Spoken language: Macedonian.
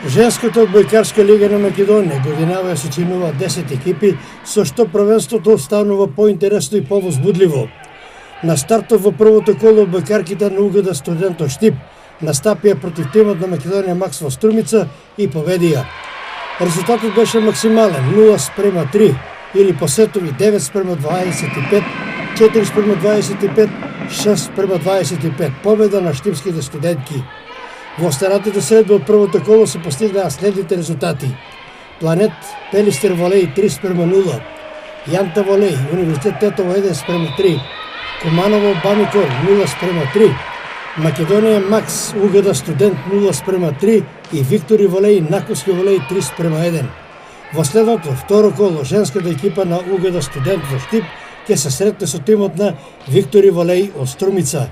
Женската одбојкарска лига на Македонија годинава ја сочинува 10 екипи, со што првенството станува поинтересно и повозбудливо. На стартот во првото коло одбојкарките на УГД Студентот Штип настапија против тимот на Македонија Макс во Струмица и победија. Резултатот беше максимален 0:3 или по сетови 9:25, 4:25, 6:25 победа на штипските студентки. Во останатите средби од првото коло се постигнаа следните резултати. Планет Пелистер Волеј 3:0, Јанта Волеј Универзитет Тетово 1:3, Куманово Бамикор 0:3, Македонија Макс УГД Студент 0:3 и Виктори Волеј Накоски Волеј 3:1. Во следното второ коло женската екипа на УГД Студент во Штип ќе се сретне со тимот на Виктори Волеј од Струмица.